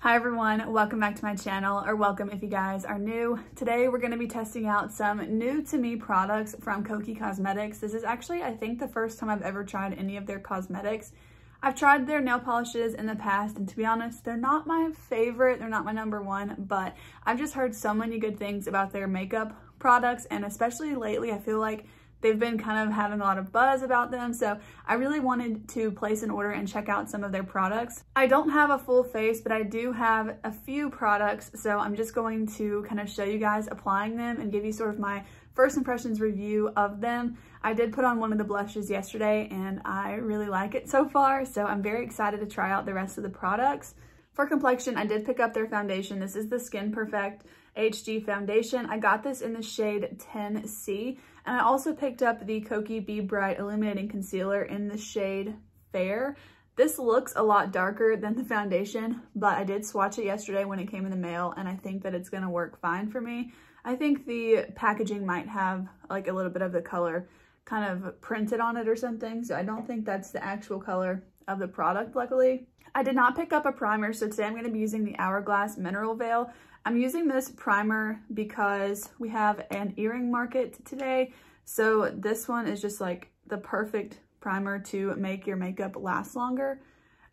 Hi everyone, welcome back to my channel, or welcome if you guys are new. Today we're going to be testing out some new to me products from Kokie Cosmetics. This is actually, I think, the first time I've ever tried any of their cosmetics. I've tried their nail polishes in the past, and to be honest, they're not my favorite, they're not my number one, but I've just heard so many good things about their makeup products, and especially lately I feel like they've been kind of having a lot of buzz about them, so I really wanted to place an order and check out some of their products. I don't have a full face, but I do have a few products, so I'm just going to kind of show you guys applying them and give you sort of my first impressions review of them. I did put on one of the blushes yesterday and I really like it so far, so I'm very excited to try out the rest of the products. For complexion, I did pick up their foundation. This is the Skin Perfect HD foundation. I got this in the shade 10C, and I also picked up the Kokie Be Bright Illuminating Concealer in the shade Fair. This looks a lot darker than the foundation, but I did swatch it yesterday when it came in the mail, and I think that it's gonna work fine for me. I think the packaging might have like a little bit of the color kind of printed on it or something, so I don't think that's the actual color of the product, luckily. I did not pick up a primer, so today I'm going to be using the Hourglass Mineral Veil. I'm using this primer because we have an earring market today, so this one is just like the perfect primer to make your makeup last longer.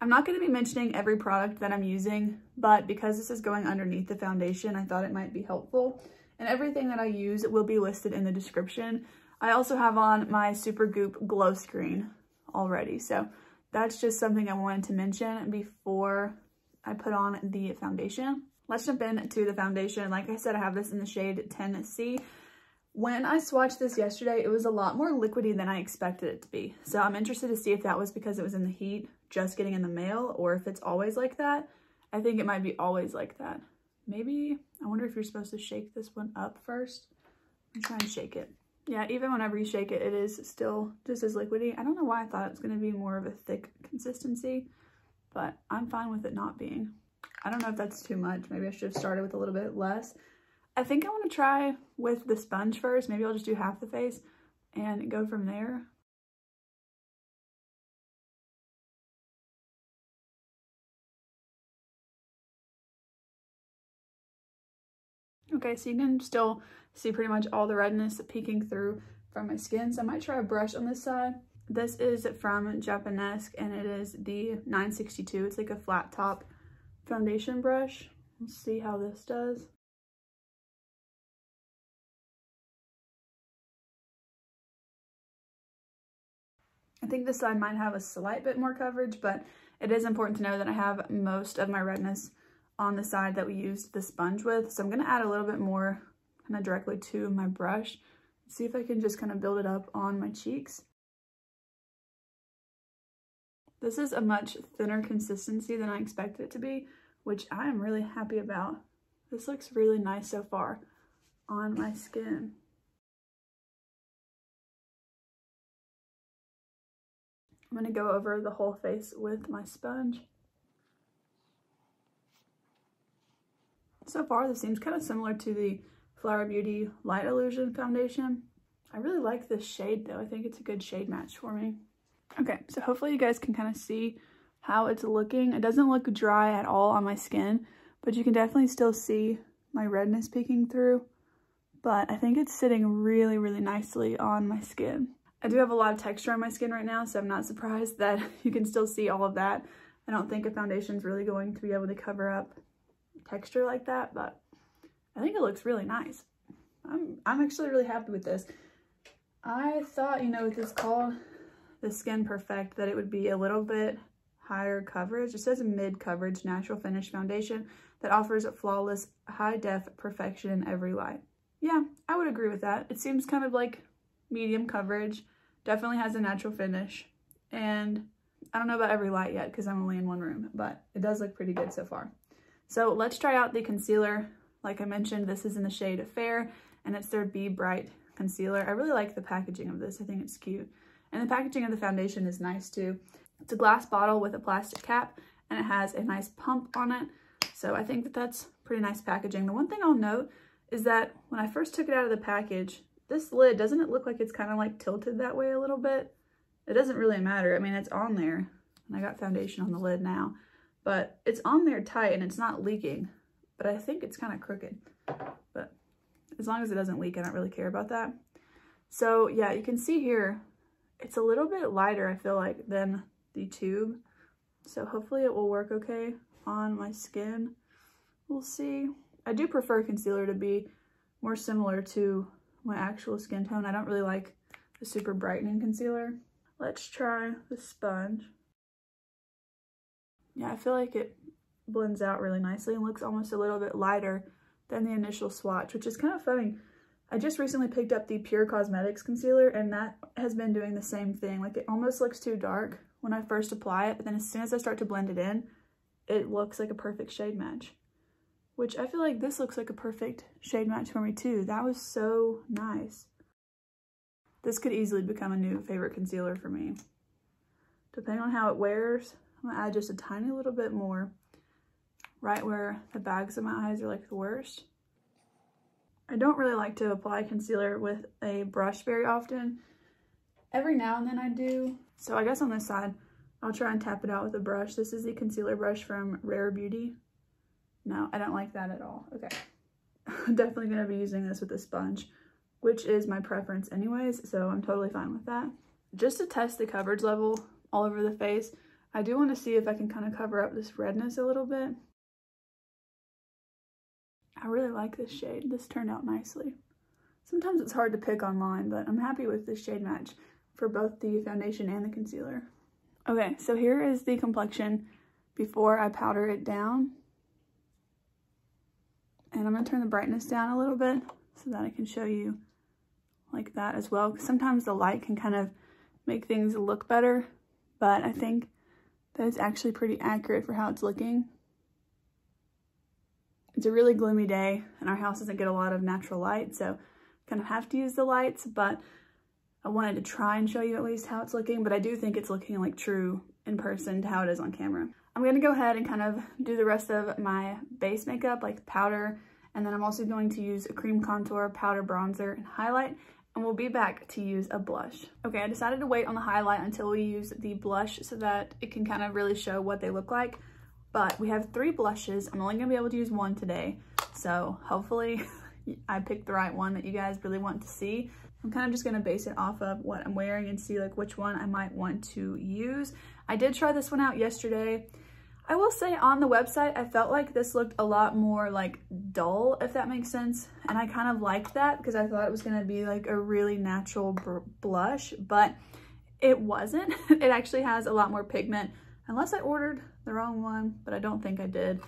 I'm not going to be mentioning every product that I'm using, but because this is going underneath the foundation, I thought it might be helpful. And everything that I use will be listed in the description. I also have on my Supergoop glow screen already, so that's just something I wanted to mention before I put on the foundation. Let's jump into the foundation. Like I said, I have this in the shade 10C. When I swatched this yesterday, it was a lot more liquidy than I expected it to be. So I'm interested to see if that was because it was in the heat, just getting in the mail, or if it's always like that. I think it might be always like that. Maybe, I wonder if you're supposed to shake this one up first. I'm trying to shake it. Yeah, even whenever you shake it, it is still just as liquidy. I don't know why I thought it was going to be more of a thick consistency, but I'm fine with it not being. I don't know if that's too much. Maybe I should have started with a little bit less. I think I want to try with the sponge first. Maybe I'll just do half the face and go from there. Okay, so you can still see pretty much all the redness peeking through from my skin. So I might try a brush on this side. This is from Japanesque, and it is the 962. It's like a flat top foundation brush. Let's see how this does. I think this side might have a slight bit more coverage, but it is important to know that I have most of my redness on the side that we used the sponge with. So I'm going to add a little bit more kind of directly to my brush. See if I can just kind of build it up on my cheeks. This is a much thinner consistency than I expected it to be, which I am really happy about. This looks really nice so far on my skin. I'm going to go over the whole face with my sponge. So far, this seems kind of similar to the Flower Beauty Light Illusion foundation. I really like this shade though. I think it's a good shade match for me. Okay, so hopefully you guys can kind of see how it's looking. It doesn't look dry at all on my skin, but you can definitely still see my redness peeking through. But I think it's sitting really, really nicely on my skin. I do have a lot of texture on my skin right now, so I'm not surprised that you can still see all of that. I don't think a foundation is really going to be able to cover up texture like that, but I think it looks really nice. I'm actually really happy with this. I thought, you know, with this called the Skin Perfect, that it would be a little bit higher coverage. It says a mid coverage natural finish foundation that offers a flawless high def perfection in every light. Yeah, I would agree with that. It seems kind of like medium coverage, definitely has a natural finish, and I don't know about every light yet because I'm only in one room, but it does look pretty good so far. So let's try out the concealer. Like I mentioned, this is in the shade Fair, and it's their Be Bright concealer. I really like the packaging of this. I think it's cute. And the packaging of the foundation is nice too. It's a glass bottle with a plastic cap, and it has a nice pump on it. So I think that that's pretty nice packaging. The one thing I'll note is that when I first took it out of the package, this lid, doesn't it look like it's kind of like tilted that way a little bit? It doesn't really matter. I mean, it's on there, and I got foundation on the lid now. but it's on there tight and it's not leaking, but I think it's kind of crooked. But as long as it doesn't leak, I don't really care about that. So yeah, you can see here, it's a little bit lighter, I feel like, than the tube. So hopefully it will work okay on my skin. We'll see. I do prefer concealer to be more similar to my actual skin tone. I don't really like the super brightening concealer. Let's try the sponge. Yeah, I feel like it blends out really nicely and looks almost a little bit lighter than the initial swatch, which is kind of funny. I just recently picked up the Pure Cosmetics concealer, and that has been doing the same thing. Like, it almost looks too dark when I first apply it, but then as soon as I start to blend it in, it looks like a perfect shade match, which I feel like this looks like a perfect shade match for me too. That was so nice. This could easily become a new favorite concealer for me. Depending on how it wears, I'm gonna add just a tiny little bit more right where the bags of my eyes are like the worst. I don't really like to apply concealer with a brush very often. Every now and then I do. So I guess on this side, I'll try and tap it out with a brush. This is the concealer brush from Rare Beauty. No, I don't like that at all. Okay. I'm definitely going to be using this with a sponge, which is my preference anyways, so I'm totally fine with that. Just to test the coverage level all over the face, I do want to see if I can kind of cover up this redness a little bit. I really like this shade. This turned out nicely. Sometimes it's hard to pick online, but I'm happy with this shade match for both the foundation and the concealer. Okay, so here is the complexion before I powder it down. And I'm going to turn the brightness down a little bit so that I can show you like that as well. Sometimes the light can kind of make things look better, but I think that is actually pretty accurate for how it's looking. It's a really gloomy day and our house doesn't get a lot of natural light, so kind of have to use the lights, but I wanted to try and show you at least how it's looking, but I do think it's looking like true in person to how it is on camera. I'm going to go ahead and kind of do the rest of my base makeup, like powder, and then I'm also going to use a cream contour, powder, bronzer, and highlight, and we'll be back to use a blush. Okay, I decided to wait on the highlight until we use the blush so that it can kind of really show what they look like. But we have 3 blushes. I'm only going to be able to use one today, so hopefully I picked the right one that you guys really want to see. I'm kind of just going to base it off of what I'm wearing and see like which one I might want to use. I did try this one out yesterday. I will say on the website, I felt like this looked a lot more like dull, if that makes sense. And I kind of liked that because I thought it was going to be like a really natural blush, but it wasn't. It actually has a lot more pigment, unless I ordered the wrong one, but I don't think I did.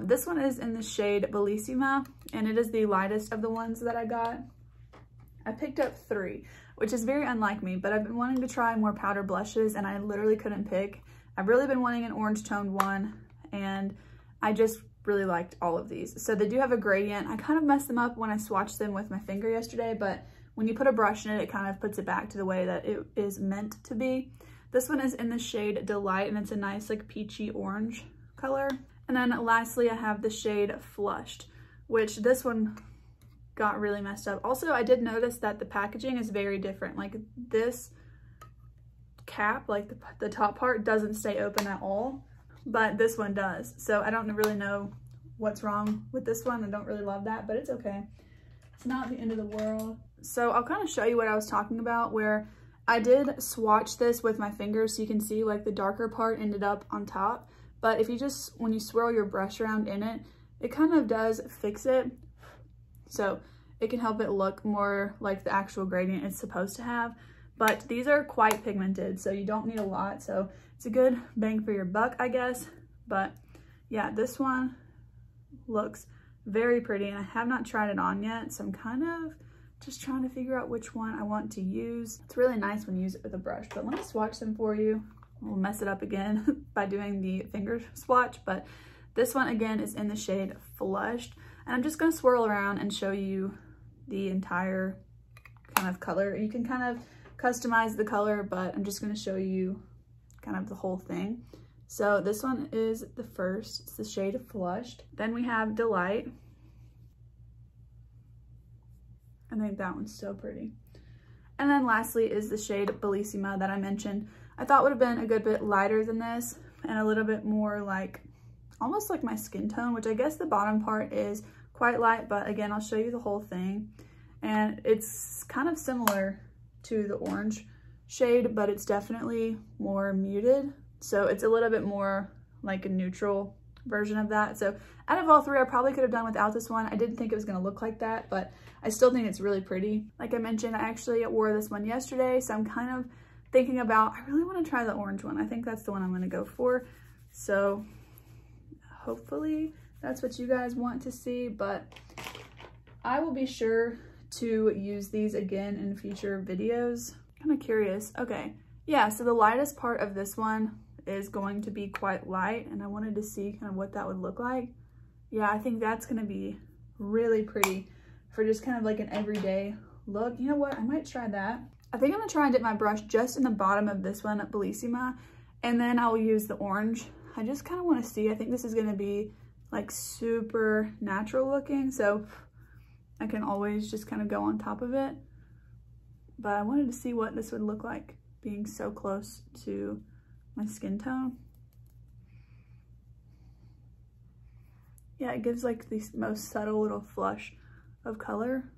This one is in the shade Bellissima, and it is the lightest of the ones that I got. I picked up 3, which is very unlike me, but I've been wanting to try more powder blushes and I literally couldn't pick. I've really been wanting an orange toned one, and I just really liked all of these. So they do have a gradient. I kind of messed them up when I swatched them with my finger yesterday, but when you put a brush in it, it kind of puts it back to the way that it is meant to be. This one is in the shade Delight, and it's a nice like peachy orange color. And then lastly, I have the shade Flushed, which this one got really messed up. Also, I did notice that the packaging is very different. Like this cap, like the top part doesn't stay open at all, but this one does. So I don't really know what's wrong with this one. I don't really love that, but it's okay. It's not the end of the world. So I'll kind of show you what I was talking about, where I did swatch this with my fingers so you can see like the darker part ended up on top. But if you just, when you swirl your brush around in it, it kind of does fix it. So it can help it look more like the actual gradient it's supposed to have. But these are quite pigmented, so you don't need a lot. So it's a good bang for your buck, I guess. But yeah, this one looks very pretty, and I have not tried it on yet. So I'm kind of just trying to figure out which one I want to use. It's really nice when you use it with a brush, but let me swatch them for you. We'll mess it up again by doing the finger swatch, but this one again is in the shade Flushed, and I'm just going to swirl around and show you the entire kind of color. You can kind of customize the color, but I'm just going to show you kind of the whole thing. So this one is the first, it's the shade Flushed. Then we have Delight. I think that one's so pretty. And then lastly is the shade Bellissima that I mentioned. I thought would have been a good bit lighter than this and a little bit more like almost like my skin tone, which I guess the bottom part is quite light, but again, I'll show you the whole thing. And it's kind of similar to the orange shade, but it's definitely more muted. So it's a little bit more like a neutral version of that. So out of all three, I probably could have done without this one. I didn't think it was gonna look like that, but I still think it's really pretty. Like I mentioned, I actually wore this one yesterday, so I'm kind of thinking about, I really wanna try the orange one. I think that's the one I'm gonna go for. So hopefully that's what you guys want to see, but I will be sure to use these again in future videos. Kind of curious. Okay, yeah, so the lightest part of this one is going to be quite light, and I wanted to see kind of what that would look like. Yeah, I think that's gonna be really pretty for just kind of like an everyday look. You know what, I might try that. I think I'm gonna try and dip my brush just in the bottom of this one, Bellissima, and then I will use the orange. I just kind of want to see, I think this is gonna be like super natural looking, so I can always just kind of go on top of it. But I wanted to see what this would look like being so close to my skin tone. Yeah, it gives like the most subtle little flush of color,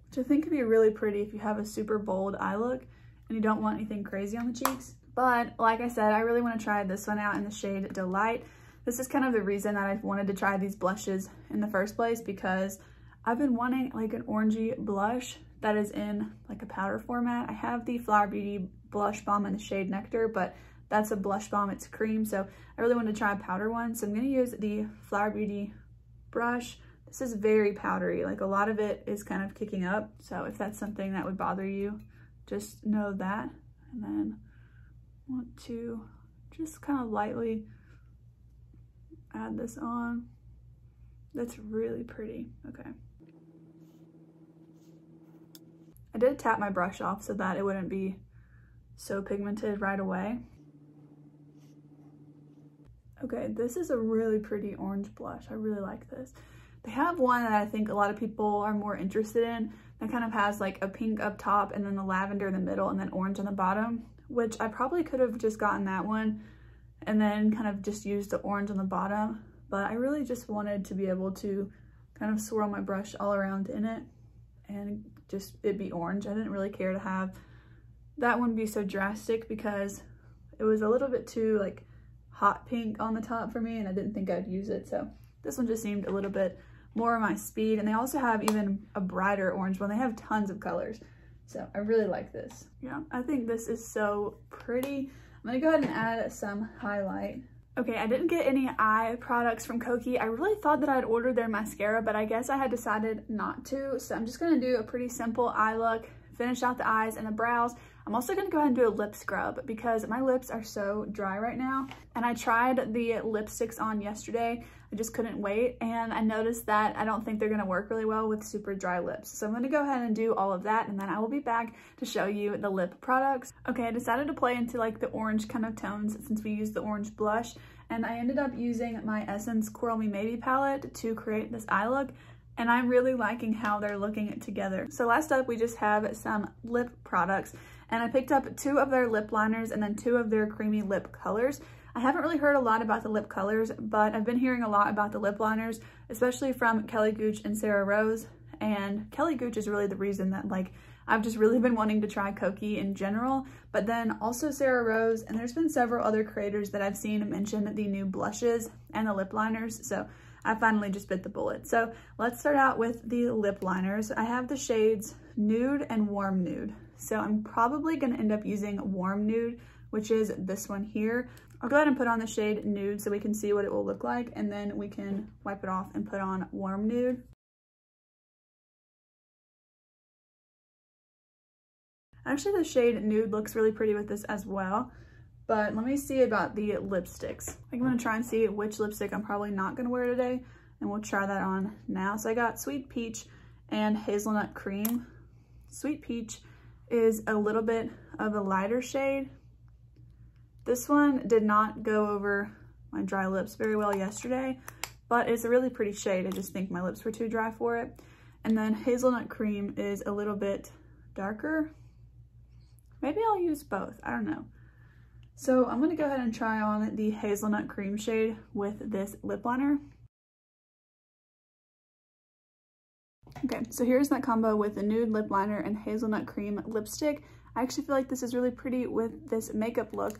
which I think could be really pretty if you have a super bold eye look and you don't want anything crazy on the cheeks. But like I said, I really want to try this one out in the shade Delight. This is kind of the reason that I've wanted to try these blushes in the first place, because I've been wanting like an orangey blush that is in like a powder format. I have the Flower Beauty blush balm in the shade Nectar, but that's a blush balm, it's cream, so I really wanted to try a powder one. So I'm going to use the Flower Beauty brush. This is very powdery, like a lot of it is kind of kicking up, so if that's something that would bother you, just know that. And then I want to just kind of lightly add this on. That's really pretty. Okay. I did tap my brush off so that it wouldn't be so pigmented right away. Okay, this is a really pretty orange blush. I really like this. They have one that I think a lot of people are more interested in that kind of has like a pink up top and then the lavender in the middle and then orange on the bottom, which I probably could have just gotten that one and then kind of just used the orange on the bottom. But I really just wanted to be able to kind of swirl my brush all around in it and just it be orange. I didn't really care to have that one be so drastic because it was a little bit too like hot pink on the top for me and I didn't think I'd use it. So this one just seemed a little bit more my speed. And they also have even a brighter orange one. They have tons of colors. So I really like this. Yeah, I think this is so pretty. I'm gonna go ahead and add some highlight. Okay, I didn't get any eye products from Kokie. I really thought that I'd ordered their mascara, but I guess I had decided not to. So I'm just gonna do a pretty simple eye look, finish out the eyes and the brows. I'm also gonna go ahead and do a lip scrub because my lips are so dry right now. And I tried the lipsticks on yesterday. I just couldn't wait. And I noticed that I don't think they're gonna work really well with super dry lips. So I'm gonna go ahead and do all of that and then I will be back to show you the lip products. Okay, I decided to play into like the orange kind of tones since we used the orange blush. And I ended up using my Essence Coral Me Maybe palette to create this eye look. And I'm really liking how they're looking together. So last up, we just have some lip products. And I picked up 2 of their lip liners and then 2 of their creamy lip colors. I haven't really heard a lot about the lip colors, but I've been hearing a lot about the lip liners, especially from Kelly Gooch and Sarah Rose. And Kelly Gooch is really the reason that like I've just really been wanting to try Kokie in general, but then also Sarah Rose, and there's been several other creators that I've seen mention the new blushes and the lip liners. So I finally just bit the bullet. So let's start out with the lip liners. I have the shades Nude and Warm Nude. So I'm probably gonna end up using Warm Nude, which is this one here. I'll go ahead and put on the shade Nude so we can see what it will look like, and then we can wipe it off and put on Warm Nude. Actually, the shade Nude looks really pretty with this as well. But let me see about the lipsticks. I think I'm gonna try and see which lipstick I'm probably not gonna wear today, and we'll try that on now. So I got Sweet Peach and Hazelnut Cream. Sweet Peach is a little bit of a lighter shade. This one did not go over my dry lips very well yesterday, but it's a really pretty shade. I just think my lips were too dry for it. And then Hazelnut Cream is a little bit darker. Maybe I'll use both, I don't know. So I'm gonna go ahead and try on the Hazelnut Cream shade with this lip liner. Okay, so here's that combo with the nude lip liner and hazelnut cream lipstick. I actually feel like this is really pretty with this makeup look,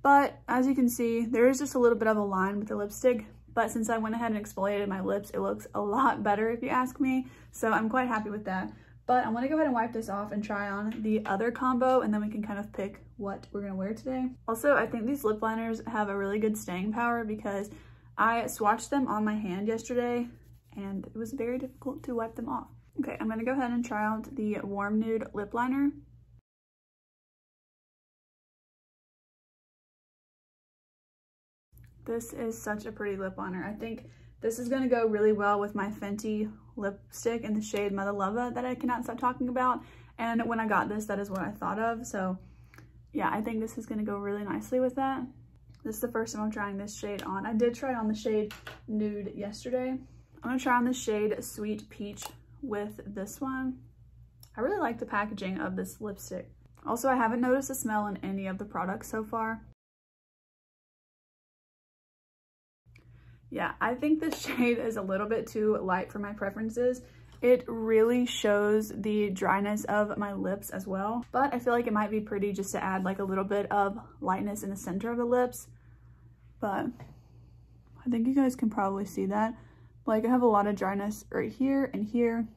but as you can see, there is just a little bit of a line with the lipstick, but since I went ahead and exfoliated my lips, it looks a lot better if you ask me, so I'm quite happy with that. But I'm gonna go ahead and wipe this off and try on the other combo, and then we can kind of pick what we're gonna wear today. Also, I think these lip liners have a really good staying power because I swatched them on my hand yesterday, and it was very difficult to wipe them off. Okay, I'm gonna go ahead and try out the Warm Nude lip liner. This is such a pretty lip liner. I think this is gonna go really well with my Fenty lipstick in the shade Mother Lava that I cannot stop talking about. And when I got this, that is what I thought of. So yeah, I think this is gonna go really nicely with that. This is the first time I'm trying this shade on. I did try on the shade Nude yesterday. I'm gonna try on the shade Sweet Peach with this one. I really like the packaging of this lipstick. Also, I haven't noticed a smell in any of the products so far. Yeah, I think this shade is a little bit too light for my preferences. It really shows the dryness of my lips as well, but I feel like it might be pretty just to add like a little bit of lightness in the center of the lips. But I think you guys can probably see that. Like I have a lot of dryness right here, and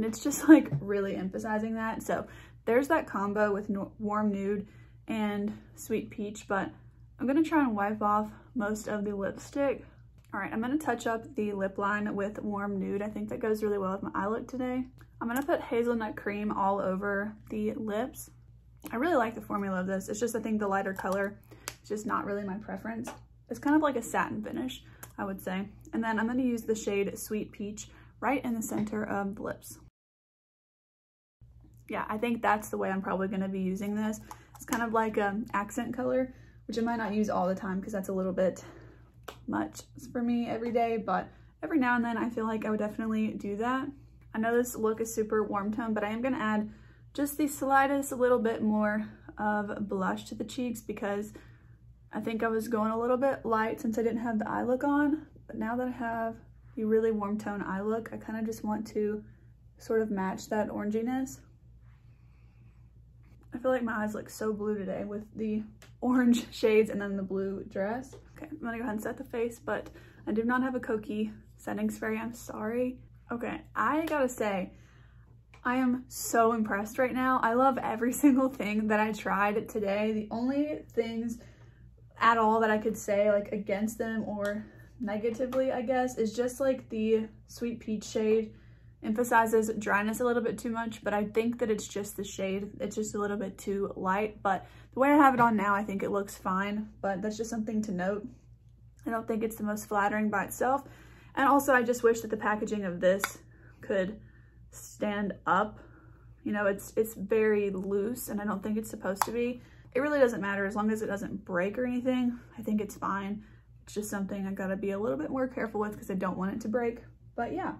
it's just like really emphasizing that. So there's that combo with Warm Nude and Sweet Peach, but I'm gonna try and wipe off most of the lipstick. All right, I'm gonna touch up the lip line with Warm Nude. I think that goes really well with my eye look today. I'm gonna put hazelnut cream all over the lips. I really like the formula of this. It's just, I think the lighter color is just not really my preference. It's kind of like a satin finish, I would say. And then I'm gonna use the shade Sweet Peach right in the center of the lips. Yeah, I think that's the way I'm probably gonna be using this. It's kind of like an accent color, which I might not use all the time because that's a little bit much for me every day, but every now and then I feel like I would definitely do that. I know this look is super warm tone, but I am gonna add just the slightest a little bit more of blush to the cheeks because I think I was going a little bit light since I didn't have the eye look on, but now that I have the really warm tone eye look, I kind of just want to sort of match that oranginess. I feel like my eyes look so blue today with the orange shades and then the blue dress. Okay, I'm gonna go ahead and set the face, but I do not have a Kokie setting spray, I'm sorry. Okay, I gotta say, I am so impressed right now. I love every single thing that I tried today. The only things at all that I could say like against them or negatively, I guess, is just like the Sweet Peach shade emphasizes dryness a little bit too much, but I think that it's just the shade. It's just a little bit too light, but the way I have it on now, I think it looks fine, but that's just something to note. I don't think it's the most flattering by itself. And also I just wish that the packaging of this could stand up. You know, it's very loose and I don't think it's supposed to be. It really doesn't matter as long as it doesn't break or anything. I think it's fine. It's just something I gotta be a little bit more careful with because I don't want it to break. But yeah,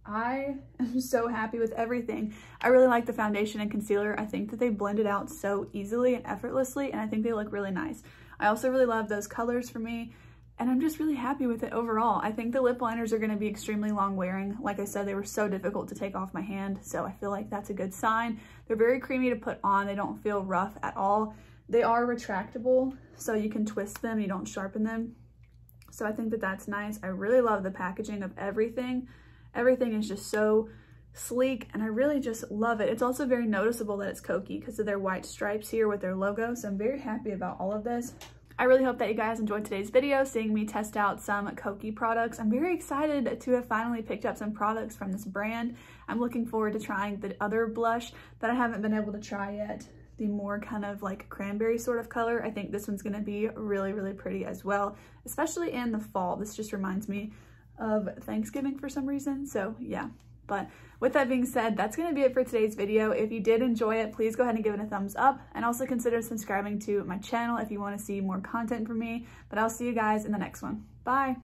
I am so happy with everything. I really like the foundation and concealer. I think that they blended out so easily and effortlessly, and I think they look really nice. I also really love those colors for me, and I'm just really happy with it overall. I think the lip liners are gonna be extremely long wearing. Like I said, they were so difficult to take off my hand, so I feel like that's a good sign. They're very creamy to put on. They don't feel rough at all. They are retractable, so you can twist them, you don't sharpen them. So I think that that's nice. I really love the packaging of everything. Everything is just so sleek and I really just love it. It's also very noticeable that it's Kokie because of their white stripes here with their logo. So I'm very happy about all of this. I really hope that you guys enjoyed today's video, seeing me test out some Kokie products. I'm very excited to have finally picked up some products from this brand. I'm looking forward to trying the other blush that I haven't been able to try yet. The more kind of like cranberry sort of color. I think this one's gonna be really, really pretty as well, especially in the fall. This just reminds me of Thanksgiving for some reason, so yeah. But with that being said, that's gonna be it for today's video. If you did enjoy it, please go ahead and give it a thumbs up, and also consider subscribing to my channel if you want to see more content from me. But I'll see you guys in the next one. Bye!